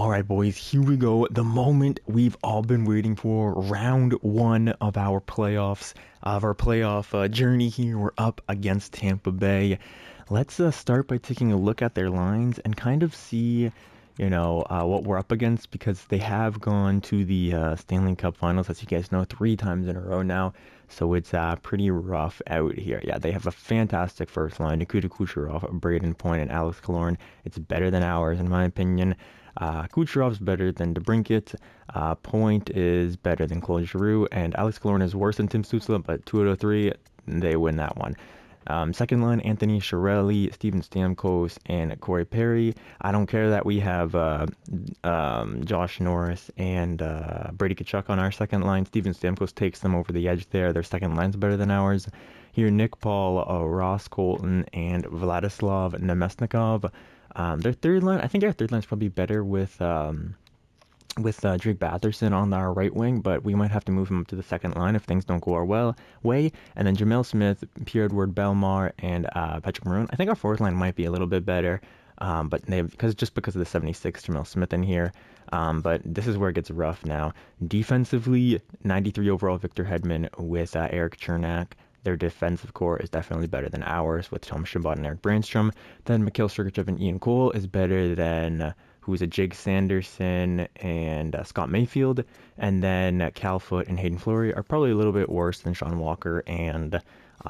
All right, boys, here we go. The moment we've all been waiting for. Round one of our playoffs, of our playoff journey here. We're up against Tampa Bay. Let's start by taking a look at their lines and kind of see, what we're up against because they have gone to the Stanley Cup Finals, as you guys know, 3 times in a row now. So it's pretty rough out here. Yeah, they have a fantastic first line. Nikita Kucherov, Braden Point, and Alex Killorn. It's better than ours, in my opinion. Kucherov's better than DeBrincat. Point is better than Claude Giroux, and Alex Killorn is worse than Tim Stützle, but 2 out of 3, they win that one. Second line, Anthony Chiarelli, Steven Stamkos, and Corey Perry. I don't care that we have Josh Norris and Brady Tkachuk on our second line. Steven Stamkos takes them over the edge there. Their second line's better than ours. Here, Nick Paul, Ross Colton, and Vladislav Nemesnikov. Their third line, I think our third line's probably better with Drake Batherson on our right wing, but we might have to move him up to the second line if things don't go our way. And then Jamel Smith, Pierre-Edouard Bellemare, and Patrick Maroon. I think our fourth line might be a little bit better, but because of the 76 Jamel Smith in here. But this is where it gets rough now. Defensively, 93 overall Victor Hedman with Eric Chernak. Their defensive core is definitely better than ours with Tom Chabot and Eric Brandstrom. Then Mikhail Sergachev and Ian Cole is better than who's a Jake Sanderson and Scott Mayfield. And then Cal Foote and Hayden Fleury are probably a little bit worse than Sean Walker and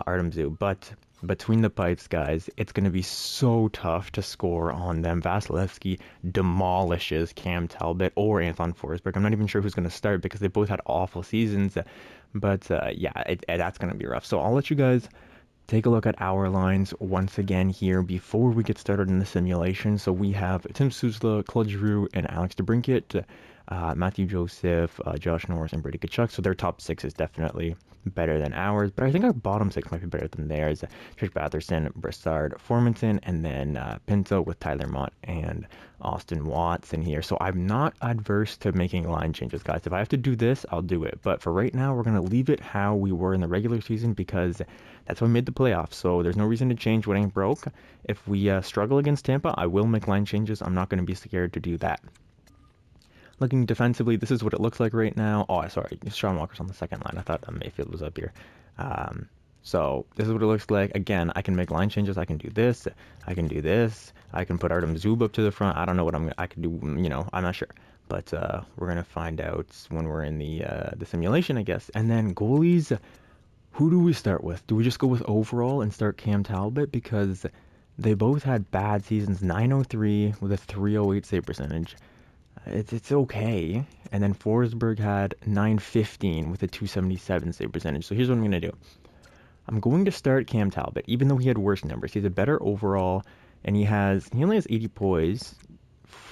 Artem Zub. But between the pipes, guys, it's going to be so tough to score on them. Vasilevsky demolishes Cam Talbot or Anton Forsberg. I'm not even sure who's going to start because they both had awful seasons. But that's going to be rough. So I'll let you guys take a look at our lines once again here before we get started in the simulation. So we have Tim Stützle, Claude Giroux, and Alex DeBrincat, Matthew Joseph, Josh Norris, and Brady Tkachuk. So their top 6 is definitely better than ours, but I think our bottom 6 might be better than theirs. Drake Batherson, Brassard, Formanton, and then Pinto with Tyler Mott and Austin Watson here. So I'm not adverse to making line changes, guys. If I have to do this, I'll do it. But for right now, we're going to leave it how we were in the regular season because that's what made the playoffs. So there's no reason to change what ain't broke. If we struggle against Tampa, I will make line changes. I'm not going to be scared to do that. Looking defensively, this is what it looks like right now. Oh, sorry, Sean Walker's on the second line. I thought Mayfield was up here. So this is what it looks like. Again, I can make line changes. I can do this. I can do this. I can put Artem Zub up to the front. I don't know what I could do. I'm not sure. But we're gonna find out when we're in the simulation, I guess. And then goalies. Who do we start with? Do we just go with overall and start Cam Talbot because they both had bad seasons? 903 with a 308 save percentage. It's okay. And then Forsberg had 915 with a 277 save percentage. So here's what I'm going to do. I'm going to start Cam Talbot, even though he had worse numbers. He's a better overall, and he only has 80 poise.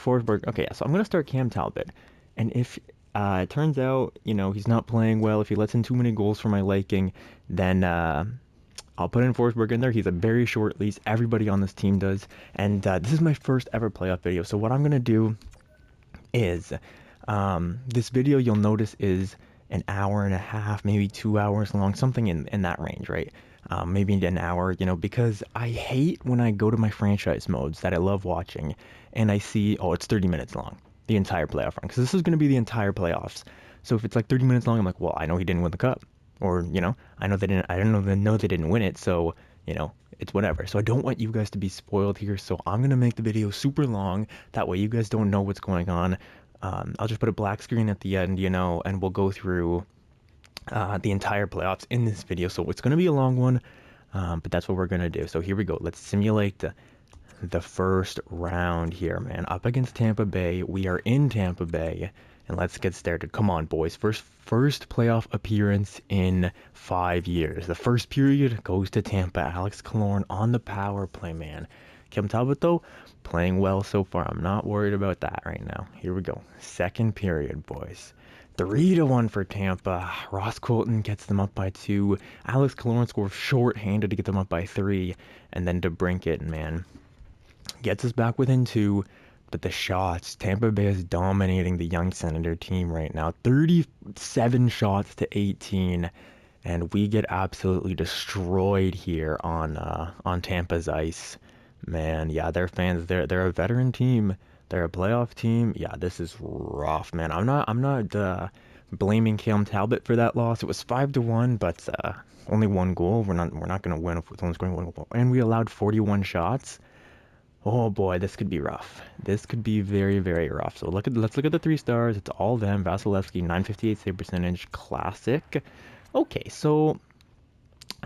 Forsberg, okay, so I'm going to start Cam Talbot. And if it turns out, he's not playing well, if he lets in too many goals for my liking, then I'll put in Forsberg in there. He's a very short lease. Everybody on this team does. And this is my first ever playoff video. So what I'm going to do is this video, you'll notice, is an hour and a half, maybe 2 hours long, something in that range, right? Maybe an hour, because I hate when I go to my franchise modes that I love watching and I see, oh, it's 30 minutes long, the entire playoff run, because this is going to be the entire playoffs. So if it's like 30 minutes long, I'm like, well, I know he didn't win the cup, or I know they didn't win it, so it's whatever. So I don't want you guys to be spoiled here, so I'm going to make the video super long. That way you guys don't know what's going on. I'll just put a black screen at the end, and we'll go through the entire playoffs in this video. So it's going to be a long one, but that's what we're going to do. So here we go. Let's simulate the first round here, man. Up against Tampa Bay. We are in Tampa Bay. And let's get started. Come on, boys. First playoff appearance in 5 years. The first period goes to Tampa. Alex Killorn on the power play, man. Cam Talbot, though, playing well so far. I'm not worried about that right now. Here we go. Second period, boys. 3-1 for Tampa. Ross Colton gets them up by 2. Alex Killorn scores short-handed to get them up by 3. And then DeBrincat, man, gets us back within 2. But the shots, Tampa Bay is dominating the young Senator team right now. 37 shots to 18, and we get absolutely destroyed here on Tampa's ice. Man, yeah, their fans, they're a veteran team. They're a playoff team. Yeah, this is rough, man. I'm not blaming Cam Talbot for that loss. It was 5-1, but only one goal. We're not gonna win if it's only scoring one goal. And we allowed 41 shots. Oh boy, this could be rough. This could be very, very rough. So let's look at the 3 stars. It's all them. Vasilevsky, 958 save percentage, classic. Okay, so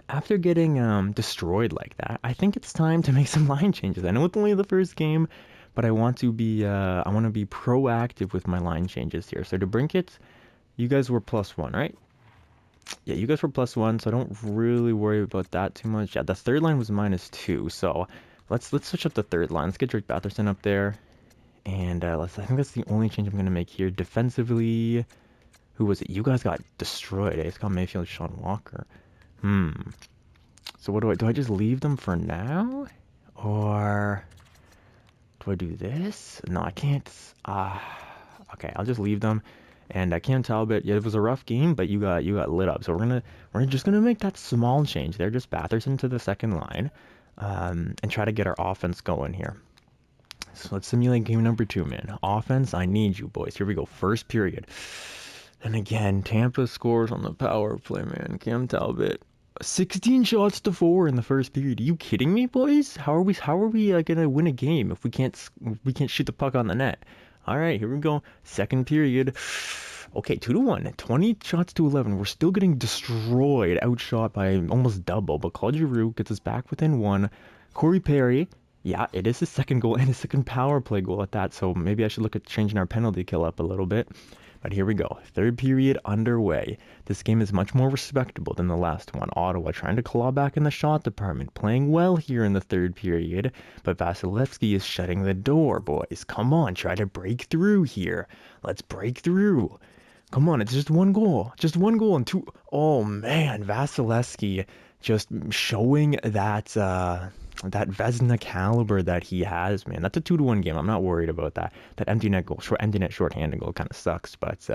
after getting destroyed like that, I think it's time to make some line changes. I know it's only the first game, but I want to be proactive with my line changes here. So to Brinkett, you guys were +1, right? Yeah, you guys were +1, so I don't really worry about that too much. Yeah, the third line was -2, so let's switch up the third line. Let's get Drake Batherson up there, and I think that's the only change I'm gonna make here. Defensively, who was it? You guys got destroyed. Eh? Scott Mayfield, Sean Walker. So what do I just leave them for now? Or do I do this? No, I can't. Okay, I'll just leave them. And Cam Talbot, yeah, it was a rough game, but you got lit up. So we're just gonna make that small change there, just Batherson to the second line, and try to get our offense going here. So let's simulate game number 2, man. Offense, I need you boys. Here we go, first period. And again, Tampa scores on the power play, man. Cam Talbot, 16 shots to 4 in the first period. Are you kidding me, boys? How are we gonna win a game if we can't shoot the puck on the net? All right, here we go. Second period. Okay, 2-1. 20 shots to 11. We're still getting destroyed, outshot by almost double. But Claude Giroux gets us back within 1. Corey Perry. Yeah, it is his second goal and his second power play goal at that. So maybe I should look at changing our penalty kill up a little bit. But here we go. Third period underway. This game is much more respectable than the last one. Ottawa trying to claw back in the shot department. Playing well here in the third period. But Vasilevsky is shutting the door, boys. Come on, try to break through here. Let's break through. Come on, it's just one goal. Just one goal and 2. Oh, man. Vasilevsky just showing that Vezina caliber that he has, man. That's a 2-1 game. I'm not worried about that. That empty net shorthanded goal kind of sucks, but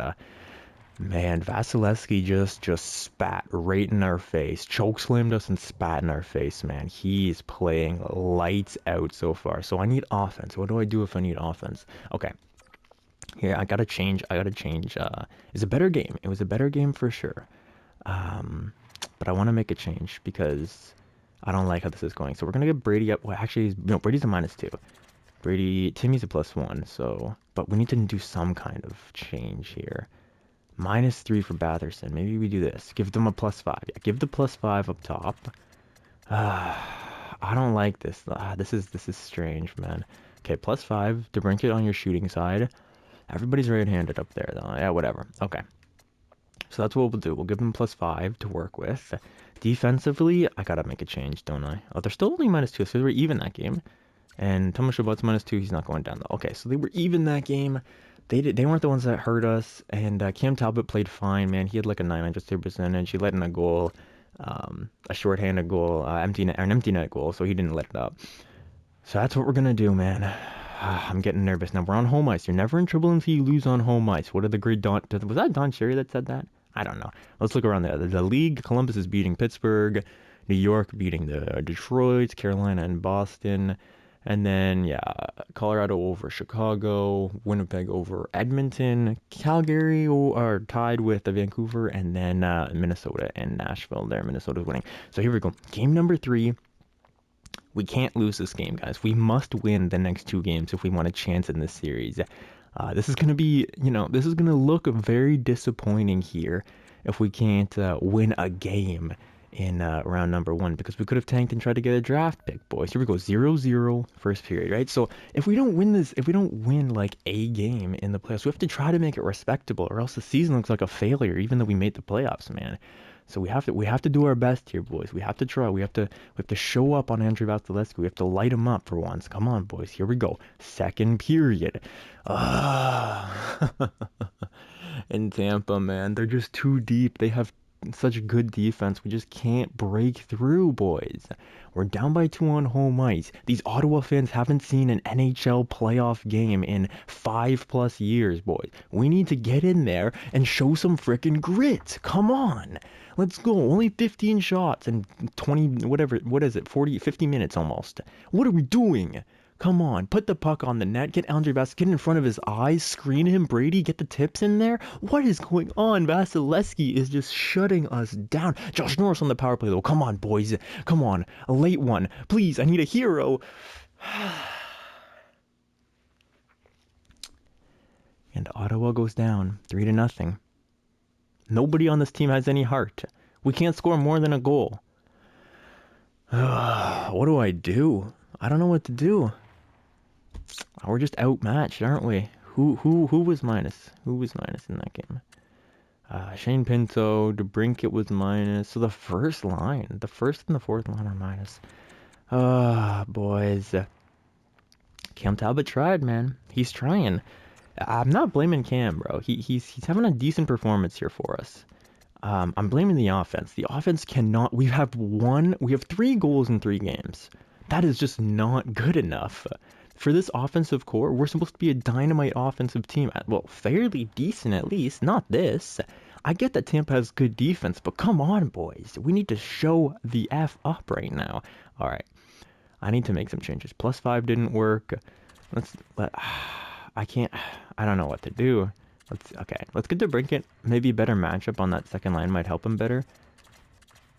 man, Vasilevsky just spat right in our face, chokeslammed us and spat in our face, man. He's playing lights out so far. So I need offense. What do I do if I need offense? Okay. Here, I gotta change. It's a better game. It was a better game for sure. But I want to make a change because I don't like how this is going. So we're gonna get Brady up. Well, actually, no, Brady's a -2. Timmy's a +1. So, but we need to do some kind of change here. -3 for Batherson. Maybe we do this. Give them a +5. Yeah, give the +5 up top. I don't like this. This is strange, man. Okay, +5 to rank it on your shooting side. Everybody's right-handed up there, though. Yeah, whatever. Okay. So that's what we'll do. We'll give them +5 to work with. Defensively, I gotta make a change, don't I? Oh, they're still only -2, so they were even that game. And Thomas Chabot's -2. He's not going down though. Okay, so they were even that game. They weren't the ones that hurt us. And Cam Talbot played fine, man. He had like a 900 save percentage. He let in a goal, a shorthanded goal, an empty net goal. So he didn't let it up. So that's what we're gonna do, man. I'm getting nervous now. We're on home ice. You're never in trouble until you lose on home ice. What did the great was that Don Cherry that said that? I don't know. Let's look around there. The league, Columbus is beating Pittsburgh, New York beating the Detroit, Carolina and Boston, and then yeah, Colorado over Chicago, Winnipeg over Edmonton, Calgary are tied with Vancouver, and then Minnesota and Nashville. There, Minnesota's winning. So here we go. Game number 3. We can't lose this game, guys. We must win the next 2 games if we want a chance in this series. This is going to be, this is going to look very disappointing here if we can't win a game in round number 1, because we could have tanked and tried to get a draft pick, boys. Here we go, 0-0 first period, right? So if we don't win this, if we don't win like a game in the playoffs, we have to try to make it respectable, or else the season looks like a failure, even though we made the playoffs, man. So we have to do our best here, boys. We have to try. We have to show up on Andrew Vasilevsky. We have to light him up for once. Come on, boys. Here we go. Second period. In Tampa, man, they're just too deep. They have such good defense. We just can't break through, boys. We're down by 2 on home ice. These Ottawa fans haven't seen an NHL playoff game in 5+ years, boys. We need to get in there and show some frickin' grit. Come on. Let's go. Only 15 shots and 20, whatever, what is it, 50 minutes almost. What are we doing? Come on, put the puck on the net, get Andre Vasilevsky, get in front of his eyes, screen him, Brady, get the tips in there. What is going on? Vasilevsky is just shutting us down. Josh Norris on the power play, though. Come on, boys. Come on, a late one. Please, I need a hero. And Ottawa goes down 3-0. Nobody on this team has any heart. We can't score more than a goal. What do I do? I don't know what to do. We're just outmatched, aren't we? Who was minus? Who was minus in that game? Shane Pinto, DeBrincat was minus. So the first and the fourth line are minus. Boys. Cam Talbot tried, man. He's trying. I'm not blaming Cam, bro. He's having a decent performance here for us. I'm blaming the offense. The offense cannot. We have 3 goals in 3 games. That is just not good enough. For this offensive core, we're supposed to be a dynamite offensive team. Well, fairly decent at least. Not this. I get that Tampa has good defense, but come on, boys. We need to show the F up right now. All right. I need to make some changes. +5 didn't work. I can't. I don't know what to do. Let's get DeBrincat. Maybe a better matchup on that second line might help him better.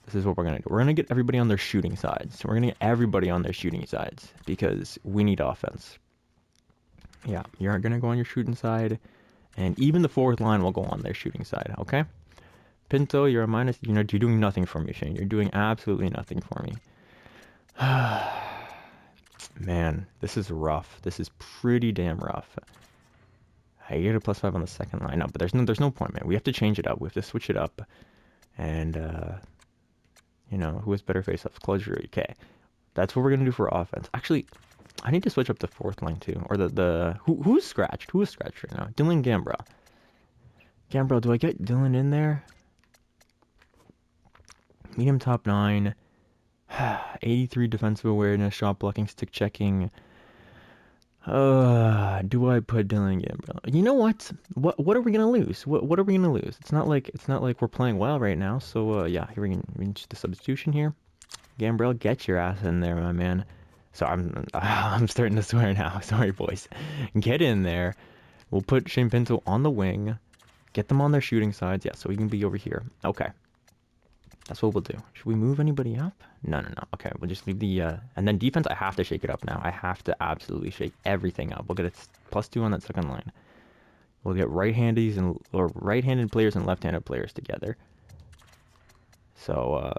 This is what we're going to do. We're going to get everybody on their shooting sides. We're going to get everybody on their shooting sides because we need offense. Yeah, you're going to go on your shooting side, and even the fourth line will go on their shooting side, okay? Pinto, you're a minus. You're doing nothing for me, Shane. You're doing absolutely nothing for me. Man, this is rough. This is pretty damn rough. I get a +5 on the second line. No, but there's no point, man. We have to change it up. We have to switch it up. And, who has better face-offs? Closure. Okay. That's what we're going to do for offense. Actually, I need to switch up the fourth line, too. Or who's scratched? Who is scratched right now? Dylan Gambrell. Gambrell, do I get Dylan in there? Medium top 9. 83 defensive awareness, shot blocking, stick checking. Do I put Dylan Gambrell? You know what? What are we gonna lose? What are we gonna lose? It's not like we're playing well right now. So yeah, here we can reach the substitution here. Gambrell, get your ass in there, my man. So I'm starting to swear now. Sorry, boys. Get in there. We'll put Shane Pinto on the wing. Get them on their shooting sides. Yeah, so we can be over here. Okay. That's what we'll do. Should we move anybody up? No. Okay, we'll just leave the... and then defense, I have to shake it up now. I have to absolutely shake everything up. We'll get a +2 on that second line. We'll get right-handed players and left-handed players together. So,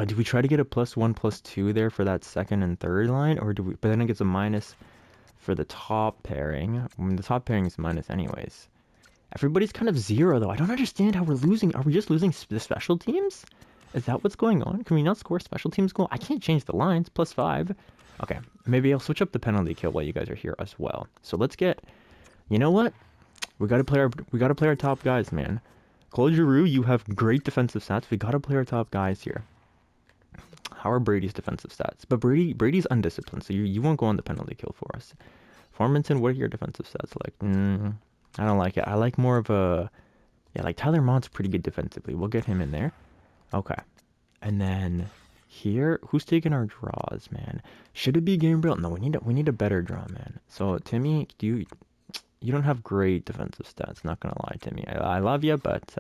do we try to get a +1, +2 there for that second and third line? Or do we... But then it gets a minus for the top pairing. I mean, the top pairing is minus anyways. Everybody's kind of 0, though. I don't understand how we're losing. Are we just losing the special teams? Is that what's going on? Can we not score special teams goal? I can't change the lines. +5. Okay, maybe I'll switch up the penalty kill while you guys are here as well. So let's get... You know what? We gotta play our top guys, man. Claude Giroux, you have great defensive stats. We gotta play our top guys here. How are Brady's defensive stats? But Brady's undisciplined, so you won't go on the penalty kill for us. Formanton, what are your defensive stats like? I don't like it. I like more of a... Yeah, like Tyler Mott's pretty good defensively. We'll get him in there. Okay. And then here, who's taking our draws, man? Should it be Gabriel? No, we need a better draw, man. So, Timmy, you don't have great defensive stats. Not gonna lie, Timmy. I love you, but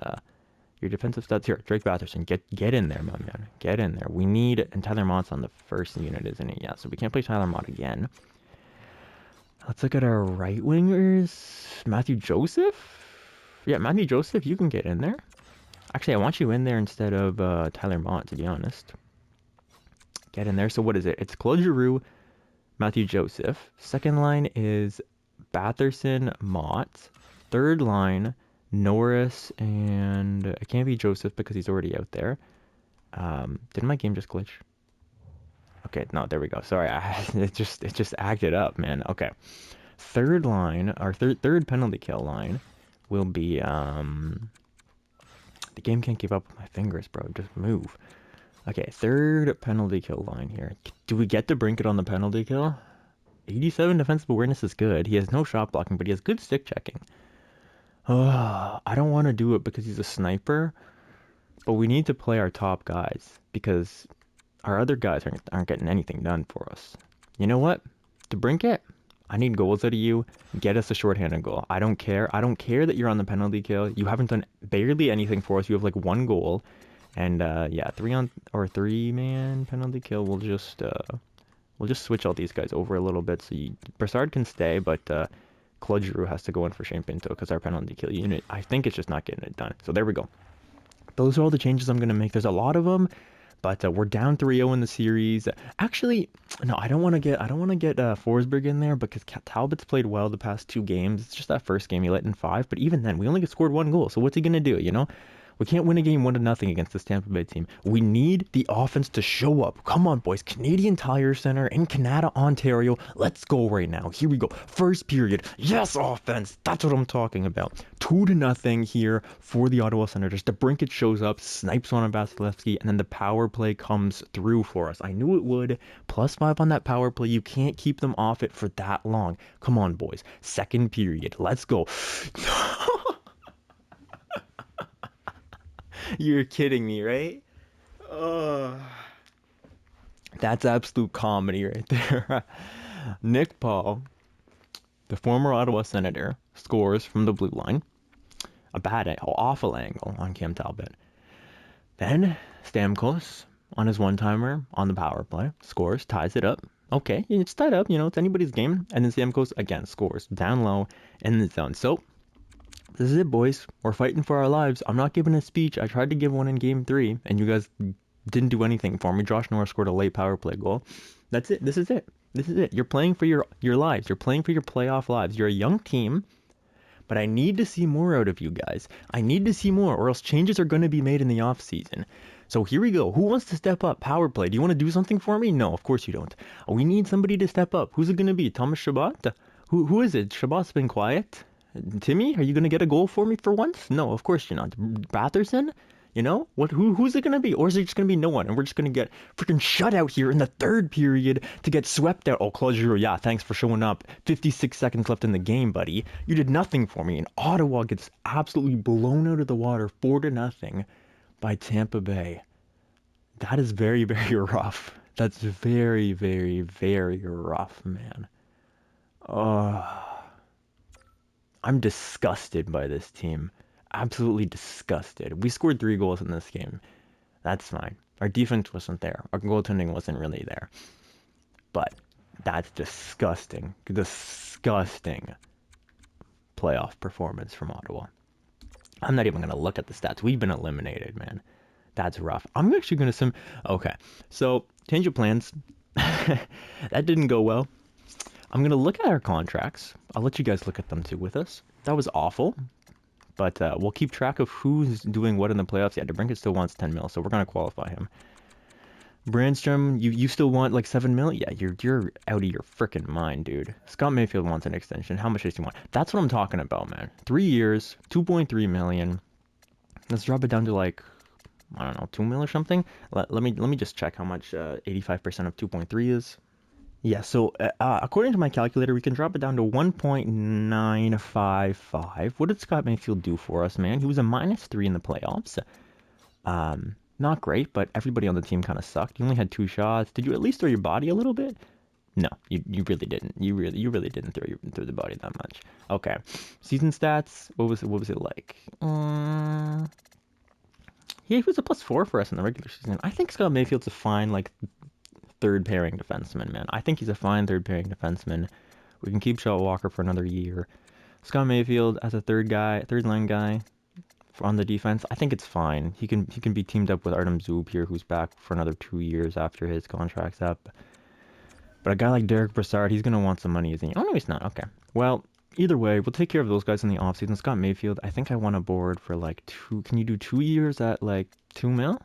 your defensive stats here. Drake Batherson, get in there, my man. Get in there. We need... And Tyler Mott's on the first unit, isn't he? Yeah, so we can't play Tyler Mott again. Let's look at our right wingers. Matthew Joseph? Yeah, Matthew Joseph, you can get in there. Actually, I want you in there instead of Tyler Mott, to be honest. Get in there. So what is it? It's Claude Giroux, Matthew Joseph. Second line is Batherson, Mott. Third line, Norris, and it can't be Joseph because he's already out there. Did my game just glitch? Okay, no, there we go. Sorry, it just acted up, man. Okay, third line, our third penalty kill line will be the game can't keep up with my fingers, bro. Just move. Okay, third penalty kill line here. Do we get to Brinket on the penalty kill? 87 defensive awareness is good. He has no shot blocking, but he has good stick checking. I don't want to do it because he's a sniper, but we need to play our top guys because our other guys aren't getting anything done for us. You know what? DeBrincat, I need goals out of you. Get us a shorthanded goal. I don't care. I don't care that you're on the penalty kill. You haven't done barely anything for us. You have like one goal. And yeah, 3-man penalty kill. We'll just switch all these guys over a little bit so Brassard can stay, but Claude Giroux has to go in for Shane Pinto because our penalty kill unit, I think it's just not getting it done. So there we go. Those are all the changes I'm going to make. There's a lot of them, but we're down 3-0 in the series. Actually, no, I don't want to get Forsberg in there because Talbot's played well the past 2 games. It's just that first game he let in 5, but even then, we only scored 1 goal. So what's he going to do, you know? We can't win a game 1-0 against this Tampa Bay team. We need the offense to show up. Come on, boys. Canadian Tire Center in Canada, Ontario. Let's go right now. Here we go. First period. Yes, offense. That's what I'm talking about. 2-0 here for the Ottawa Senators. DeBrincat shows up, snipes one on Vasilevsky, and then the power play comes through for us. I knew it would. +5 on that power play. You can't keep them off it for that long. Come on, boys. Second period. Let's go. You're kidding me, right? That's absolute comedy right there. Nick Paul, the former Ottawa Senator, scores from the blue line. A awful angle on Cam Talbot. Then Stamkos, on his one-timer on the power play, scores, ties it up. Okay, it's tied up, it's anybody's game. And then Stamkos again scores down low in the zone. So this is it, boys. We're fighting for our lives. I'm not giving a speech. I tried to give one in Game 3, and you guys didn't do anything for me. Josh Norris scored a late power play goal. That's it. This is it. This is it. You're playing for your lives. You're playing for your playoff lives. You're a young team, but I need to see more out of you guys. I need to see more, or else changes are going to be made in the offseason. So here we go. Who wants to step up? Power play. Do you want to do something for me? No, of course you don't. We need somebody to step up. Who's it going to be? Thomas Chabot? Who is it? Chabot's been quiet. Timmy, are you going to get a goal for me for once? No, of course you're not. Batherson? Who's it going to be? Or is it just going to be no one? And we're just going to get freaking shut out here in the third period to get swept out. Oh, Claude Giroux, yeah, thanks for showing up. 56 seconds left in the game, buddy. You did nothing for me. And Ottawa gets absolutely blown out of the water 4-0 by Tampa Bay. That is very, very rough. That's very, very, very rough, man. I'm disgusted by this team. Absolutely disgusted. We scored 3 goals in this game. That's fine. Our defense wasn't there. Our goaltending wasn't really there. But that's disgusting. Disgusting playoff performance from Ottawa. I'm not even going to look at the stats. We've been eliminated, man. That's rough. I'm actually going to Okay, so change of plans. That didn't go well. I'm going to look at our contracts. I'll let you guys look at them too with us. That was awful. But we'll keep track of who's doing what in the playoffs. Yeah, DeBrincat still wants 10 mil, so we're going to qualify him. Brandstrom, you still want like 7 mil? Yeah, you're out of your freaking mind, dude. Scott Mayfield wants an extension. How much does he want? That's what I'm talking about, man. 3 years, 2.3 million. Let's drop it down to like, I don't know, 2 mil or something. Let me just check how much 85% of 2.3 is. Yeah, so according to my calculator, we can drop it down to 1.955. What did Scott Mayfield do for us, man? He was a -3 in the playoffs. Not great, but everybody on the team kind of sucked. You only had 2 shots. Did you at least throw your body a little bit? No, you really didn't. You really didn't throw the body that much. Okay, season stats. What was it like? He was a +4 for us in the regular season. I think Scott Mayfield's a fine third pairing defenseman, man. I think he's a fine third pairing defenseman. We can keep Shot Walker for another year. Scott Mayfield as a third line guy on the defense, I think it's fine. He can be teamed up with Artem Zub here, who's back for another 2 years after his contract's up. But a guy like Derek Brassard, he's gonna want some money, isn't he? Oh no, he's not. Okay. Well, either way, we'll take care of those guys in the offseason. Scott Mayfield, I think I want a board for like 2. Can you do 2 years at like 2 mil?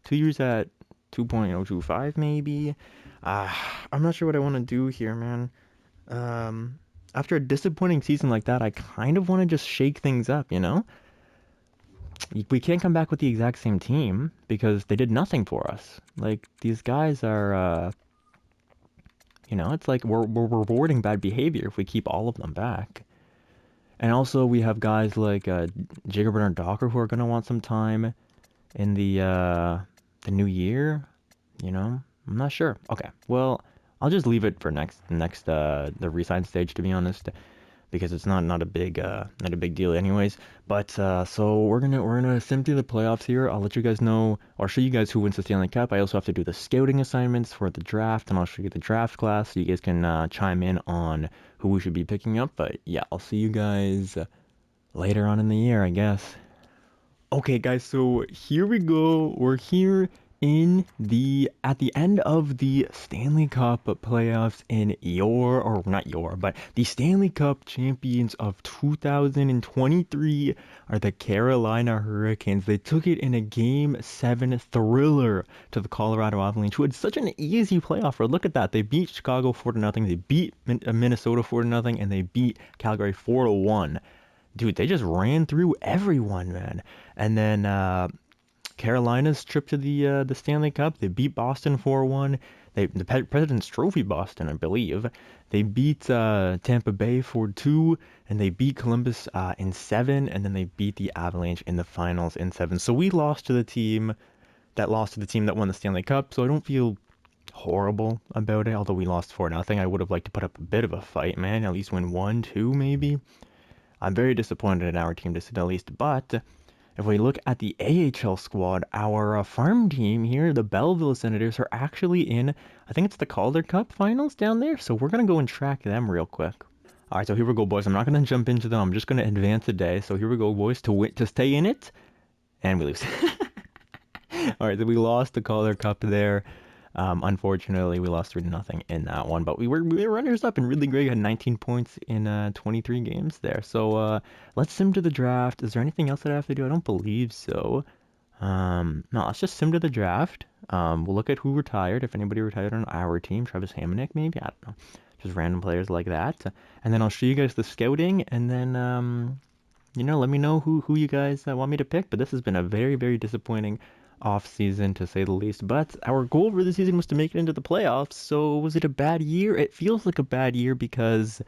2 years at 2.025 maybe. I'm not sure what I want to do here, man. After a disappointing season like that, I kind of want to just shake things up, We can't come back with the exact same team because they did nothing for us. Like, these guys are, it's like we're rewarding bad behavior if we keep all of them back. And also we have guys like Jacob Bernard Docker who are going to want some time in the new year, I'm not sure. Okay, well, I'll just leave it for the resign stage, to be honest, because it's not a big deal anyways. But so we're gonna sim through the playoffs here. I'll let you guys know, or show you guys who wins the Stanley Cup. I also have to do the scouting assignments for the draft, and I'll show you the draft class so you guys can chime in on who we should be picking up. But yeah, I'll see you guys later on in the year, I guess. Okay, guys, so here we go. We're here in the at the end of the Stanley Cup playoffs in or not but the Stanley Cup champions of 2023 are the Carolina Hurricanes. They took it in a Game 7 thriller to the Colorado Avalanche, who had such an easy playoff run. Look at that. They beat Chicago 4-0, they beat Minnesota 4-0, and they beat Calgary 4-1. Dude, they just ran through everyone, man. And then Carolina's trip to the Stanley Cup, they beat Boston 4-1. President's Trophy Boston, I believe. They beat Tampa Bay 4-2, and they beat Columbus in 7, and then they beat the Avalanche in the finals in 7. So we lost to the team that won the Stanley Cup. So I don't feel horrible about it, although we lost 4-0. I would have liked to put up a bit of a fight, man. At least win 1-2 maybe. I'm very disappointed in our team, to say the least. But if we look at the AHL squad, our farm team here, the Belleville Senators, are actually in, I think it's the Calder Cup finals down there. So we're going to go and track them real quick. All right, so here we go, boys. I'm not going to jump into them. I'm just going to advance the day. So here we go, boys, to stay in it. And we lose. All right, so we lost the Calder Cup there. Unfortunately, we lost 3-0 in that one, but we were runners up and really great. Had 19 points in 23 games there. So let's sim to the draft. Is there anything else that I have to do? I don't believe so. No, let's just sim to the draft. We'll look at who retired, if anybody retired on our team. Travis Hamonic, maybe? I don't know. Just random players like that. And then I'll show you guys the scouting, and then let me know who you guys want me to pick. But this has been a very, very disappointing off season, to say the least. But our goal for the season was to make it into the playoffs. So was it a bad year? It feels like a bad year because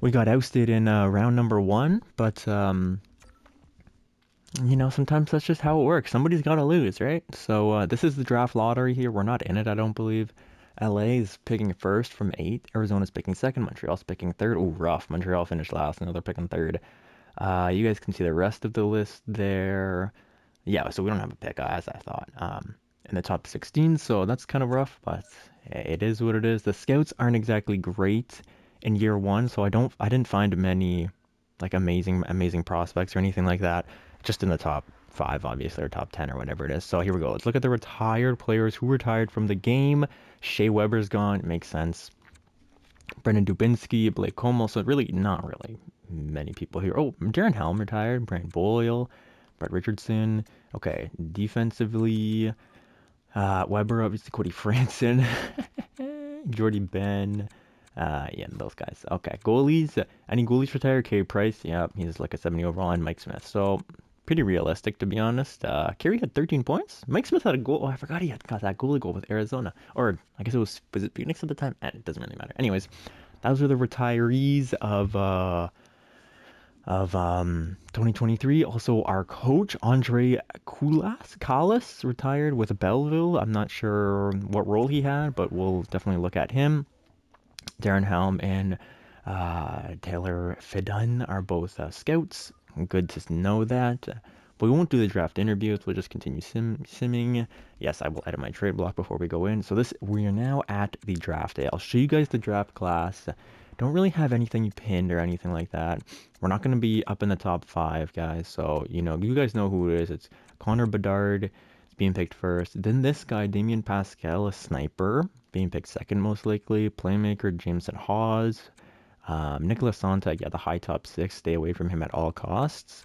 we got ousted in round number 1. But sometimes that's just how it works. Somebody's got to lose, right? So this is the draft lottery here. We're not in it, I don't believe. LA is picking first from 8. Arizona's picking second. Montreal's picking third. Oh, rough. Montreal finished last. Now they're picking third. You guys can see the rest of the list there. Yeah, so we don't have a pick, as I thought, in the top 16, so that's kind of rough, but it is what it is. The scouts aren't exactly great in year 1, so I didn't find many like amazing prospects or anything like that. Just in the top 5, obviously, or top 10 or whatever it is. So here we go. Let's look at the retired players who retired from the game. Shea Weber's gone. It makes sense. Brendan Dubinsky, Blake Comeau. So really, not really many people here. Oh, Darren Helm retired. Brian Boyle. Brett Richardson. Okay, defensively, Weber, obviously, Cody Franson, Jordy Ben, yeah, those guys. Okay, goalies. Any goalies retired? Carey Price, yeah, he's like a 70 overall, and Mike Smith. So pretty realistic, to be honest. Carey had 13 points. Mike Smith had a goal. Oh, I forgot he had got that goalie goal with Arizona, or I guess was it Phoenix at the time? It doesn't really matter. Anyways, those were the retirees of 2023. Also, our coach, Andre Kalas, retired with Belleville. I'm not sure what role he had, but we'll definitely look at him. Darren Helm and Taylor Fedun are both scouts. Good to know that. But we won't do the draft interviews. We'll just continue simming. Yes, I will edit my trade block before we go in. So we are now at the draft day. I'll show you guys the draft class. Don't really have anything pinned or anything like that. We're not going to be up in the top 5, guys. So, you guys know who it is. It's Connor Bedard. It's being picked first. Then this guy, Damien Pascal, a sniper, being picked second most likely. Playmaker, Jameson Hawes. Nicholas Sonntag, yeah, the high top 6. Stay away from him at all costs.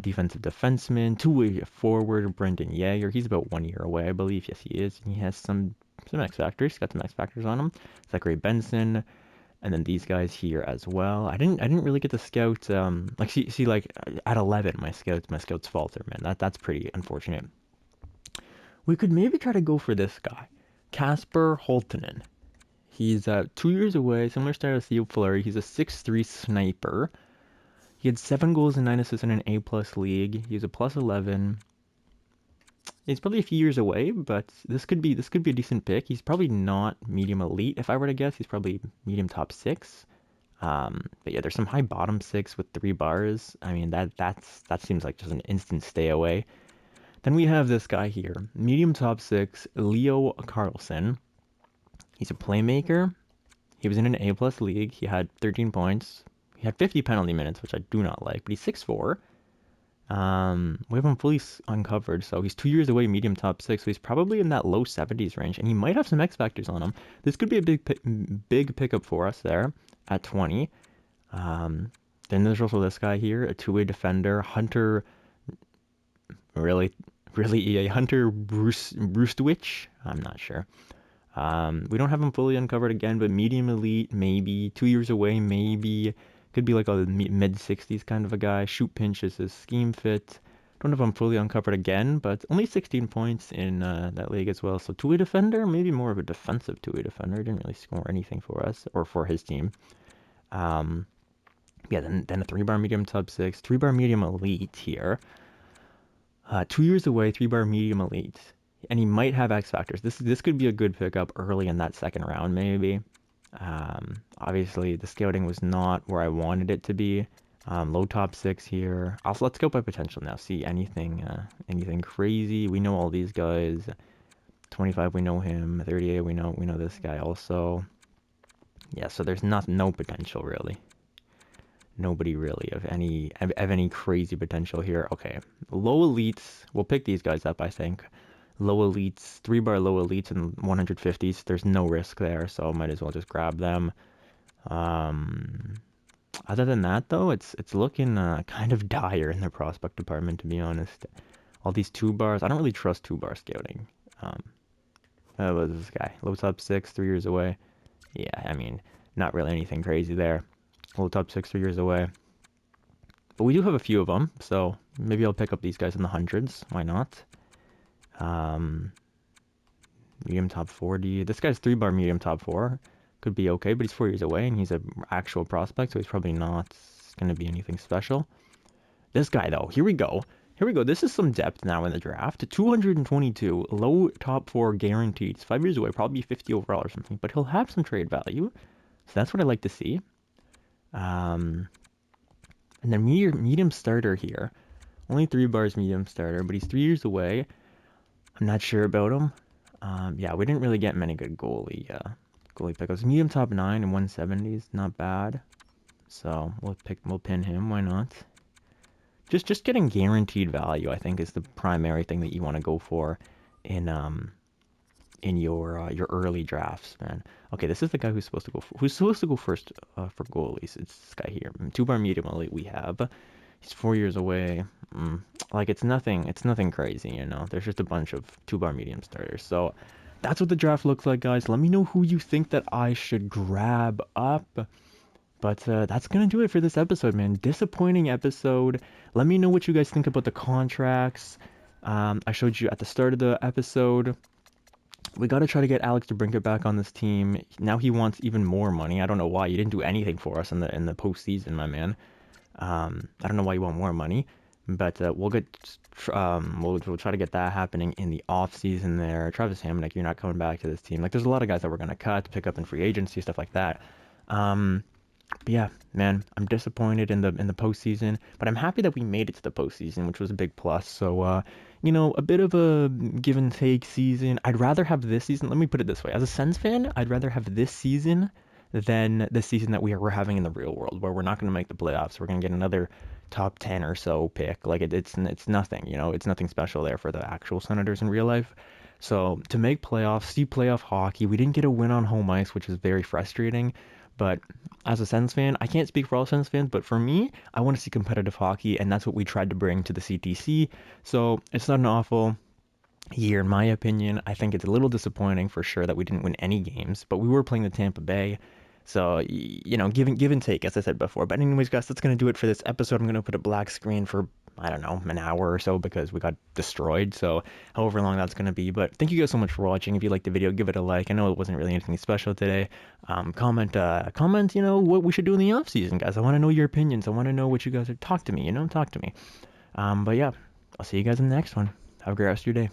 Defensive defenseman, two-way forward, Brendan Yager. He's about 1 year away, I believe. Yes, he is. He has some X factors. He's got some X factors on him. Zachary Benson. And then these guys here as well. I didn't really get the scout. See, like at 11, my scouts falter, man. That's pretty unfortunate. We could maybe try to go for this guy, Casper Holtonen. He's 2 years away, similar style to Theo Fleury. He's a 6'3" sniper. He had 7 goals and 9 assists in an A+ league. He's a +11. He's probably a few years away, but this could be a decent pick. He's probably not medium elite. If I were to guess, he's probably medium top six. But yeah, there's some high bottom six with 3 bars. I mean, that seems like just an instant stay away. Then we have this guy here, medium top six, Leo Carlson. He's a playmaker. He was in an A+ league. He had 13 points. He had 50 penalty minutes, which I do not like, but he's 6'4". We have him fully uncovered, so he's 2 years away, medium top six, so he's probably in that low 70s range, and he might have some X factors on him. This could be a big pickup for us there at 20. Then there's also this guy here, a two-way defender, Hunter. Really, EA Hunter Brustwich. I'm not sure. We don't have him fully uncovered again, but medium elite, maybe 2 years away, maybe. Could be like a mid 60s kind of a guy. Shoot pinches, his scheme fit. Don't know if I'm fully uncovered again, but only 16 points in that league as well. So two-way defender, maybe more of a defensive two-way defender. Didn't really score anything for us or for his team. Yeah, then a 3-bar medium top six, 3-bar medium elite here. 2 years away, 3-bar medium elite. And he might have X factors. This could be a good pickup early in that second round, maybe. Obviously, the scouting was not where I wanted it to be. Low top six here. Also, let's go by potential now. See anything crazy. We know all these guys. 25, we know him. 38, we know this guy also. Yeah, so there's no potential really. Nobody really of any crazy potential here. Okay, low elites. We'll pick these guys up, I think. Low elites, 3-bar low elites and 150s. There's no risk there, so might as well just grab them. Other than that, though, it's looking kind of dire in the prospect department, to be honest. All these 2-bars. I don't really trust 2-bar scouting. What was this guy? Low top six, 3 years away. Yeah, I mean, not really anything crazy there. Low top six, 3 years away. But we do have a few of them, so maybe I'll pick up these guys in the hundreds. Why not? Medium top 40. This guy's 3-bar medium top 4. Could be okay, but he's 4 years away, and he's an actual prospect, so he's probably not going to be anything special. This guy, though, here we go. This is some depth now in the draft. 222, low top 4 guaranteed. He's 5 years away, probably 50 overall or something, but he'll have some trade value. So that's what I like to see. And then medium starter here. Only 3 bars medium starter, but he's 3 years away. I'm not sure about him. Yeah, we didn't really get many good goalie pickups. Medium top 9 and 170s, not bad. So we'll pin him. Why not? Just getting guaranteed value, I think, is the primary thing that you want to go for in your early drafts, man. Okay, this is the guy who's supposed to go first for goalies. It's this guy here. 2-bar medium elite we have. He's 4 years away. Like it's nothing crazy, you know. There's just a bunch of 2-bar medium starters. So that's what the draft looks like, guys. Let me know who you think that I should grab up. But that's going to do it for this episode, man. Disappointing episode. Let me know what you guys think about the contracts. I showed you at the start of the episode. We got to try to get Alex DeBrincat back on this team. Now he wants even more money. I don't know why. You didn't do anything for us in the postseason, my man. I don't know why you want more money. But we'll try to get that happening in the off season there. Travis Hamonic, you're not coming back to this team. Like, there's a lot of guys that we're going to cut, pick up in free agency, stuff like that. But yeah, man, I'm disappointed in the postseason, but I'm happy that we made it to the postseason, which was a big plus. So, you know, a bit of a give and take season. I'd rather have this season. Let me put it this way: as a Sens fan, I'd rather have this season than the season that we're having in the real world, where we're not going to make the playoffs. We're going to get another top 10 or so pick. Like it's nothing, you know, it's nothing special there for the actual Senators in real life. So to make playoffs, see playoff hockey, we didn't get a win on home ice, which is very frustrating. But as a Sens fan, I can't speak for all Sens fans, but for me, I want to see competitive hockey, and that's what we tried to bring to the CTC. So it's not an awful year, in my opinion. I think it's a little disappointing for sure that we didn't win any games, but we were playing the Tampa Bay. So, you know, give and take, as I said before. But anyways, guys, that's going to do it for this episode. I'm going to put a black screen for, I don't know, an hour or so because we got destroyed. So however long that's going to be. But thank you guys so much for watching. If you liked the video, give it a like. I know it wasn't really anything special today. Comment, you know, what we should do in the off season, guys. I want to know your opinions. I want to know what you guys are. Talk to me, you know, talk to me. But yeah, I'll see you guys in the next one. Have a great rest of your day.